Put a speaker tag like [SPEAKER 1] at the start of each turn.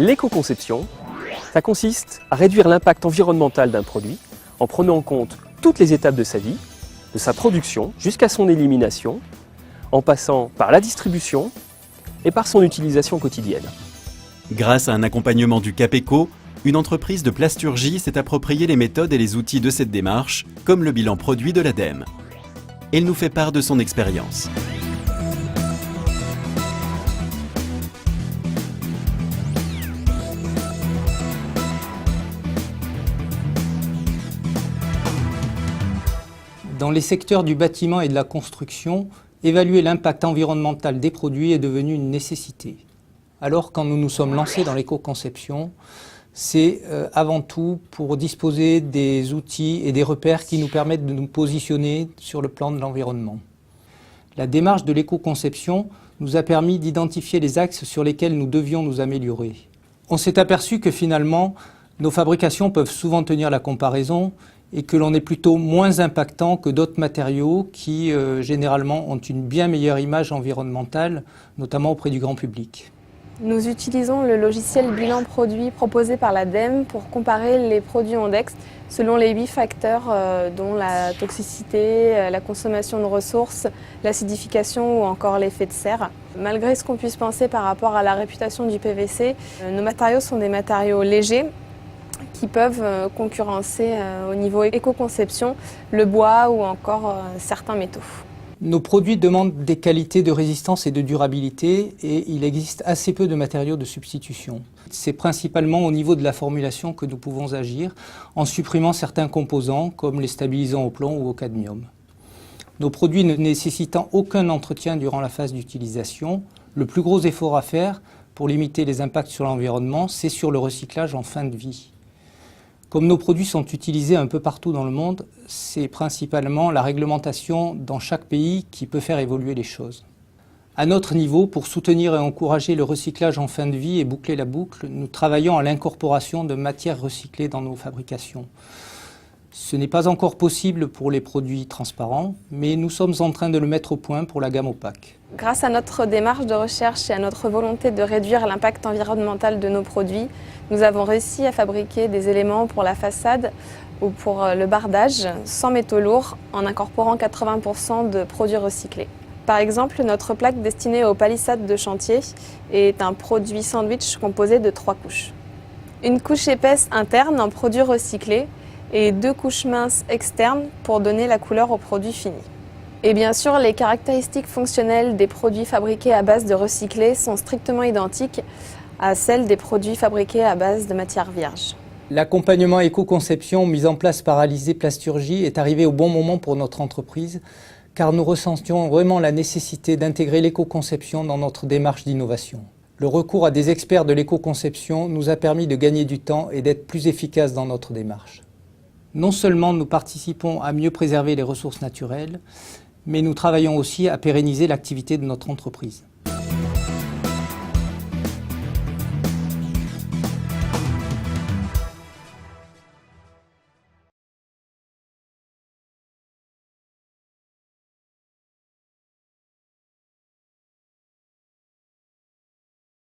[SPEAKER 1] L'éco-conception, ça consiste à réduire l'impact environnemental d'un produit en prenant en compte toutes les étapes de sa vie, de sa production jusqu'à son élimination, en passant par la distribution et par son utilisation quotidienne.
[SPEAKER 2] Grâce à un accompagnement du CAPECO, une entreprise de plasturgie s'est approprié les méthodes et les outils de cette démarche, comme le bilan produit de l'ADEME. Elle nous fait part de son expérience.
[SPEAKER 3] Dans les secteurs du bâtiment et de la construction, évaluer l'impact environnemental des produits est devenu une nécessité. Alors, quand nous nous sommes lancés dans l'éco-conception, c'est avant tout pour disposer des outils et des repères qui nous permettent de nous positionner sur le plan de l'environnement. La démarche de l'éco-conception nous a permis d'identifier les axes sur lesquels nous devions nous améliorer. On s'est aperçu que finalement, nos fabrications peuvent souvent tenir la comparaison et que l'on est plutôt moins impactant que d'autres matériaux qui, généralement, ont une bien meilleure image environnementale, notamment auprès du grand public.
[SPEAKER 4] Nous utilisons le logiciel bilan produit proposé par l'ADEME pour comparer les produits Ondex selon les 8 facteurs dont la toxicité, la consommation de ressources, l'acidification ou encore l'effet de serre. Malgré ce qu'on puisse penser par rapport à la réputation du PVC, nos matériaux sont des matériaux légers qui peuvent concurrencer au niveau éco-conception le bois ou encore certains métaux.
[SPEAKER 3] Nos produits demandent des qualités de résistance et de durabilité et il existe assez peu de matériaux de substitution. C'est principalement au niveau de la formulation que nous pouvons agir en supprimant certains composants comme les stabilisants au plomb ou au cadmium. Nos produits ne nécessitant aucun entretien durant la phase d'utilisation, le plus gros effort à faire pour limiter les impacts sur l'environnement, c'est sur le recyclage en fin de vie. Comme nos produits sont utilisés un peu partout dans le monde, c'est principalement la réglementation dans chaque pays qui peut faire évoluer les choses. À notre niveau, pour soutenir et encourager le recyclage en fin de vie et boucler la boucle, nous travaillons à l'incorporation de matières recyclées dans nos fabrications. Ce n'est pas encore possible pour les produits transparents, mais nous sommes en train de le mettre au point pour la gamme opaque.
[SPEAKER 4] Grâce à notre démarche de recherche et à notre volonté de réduire l'impact environnemental de nos produits, nous avons réussi à fabriquer des éléments pour la façade ou pour le bardage sans métaux lourds en incorporant 80% de produits recyclés. Par exemple, notre plaque destinée aux palissades de chantier est un produit sandwich composé de 3 couches. Une couche épaisse interne en produits recyclés et 2 couches minces externes pour donner la couleur au produit fini. Et bien sûr, les caractéristiques fonctionnelles des produits fabriqués à base de recyclés sont strictement identiques à celles des produits fabriqués à base de matières vierges.
[SPEAKER 3] L'accompagnement éco-conception mis en place par Alizé Plasturgie est arrivé au bon moment pour notre entreprise, car nous ressentions vraiment la nécessité d'intégrer l'éco-conception dans notre démarche d'innovation. Le recours à des experts de l'éco-conception nous a permis de gagner du temps et d'être plus efficaces dans notre démarche. Non seulement nous participons à mieux préserver les ressources naturelles, mais nous travaillons aussi à pérenniser l'activité de notre entreprise.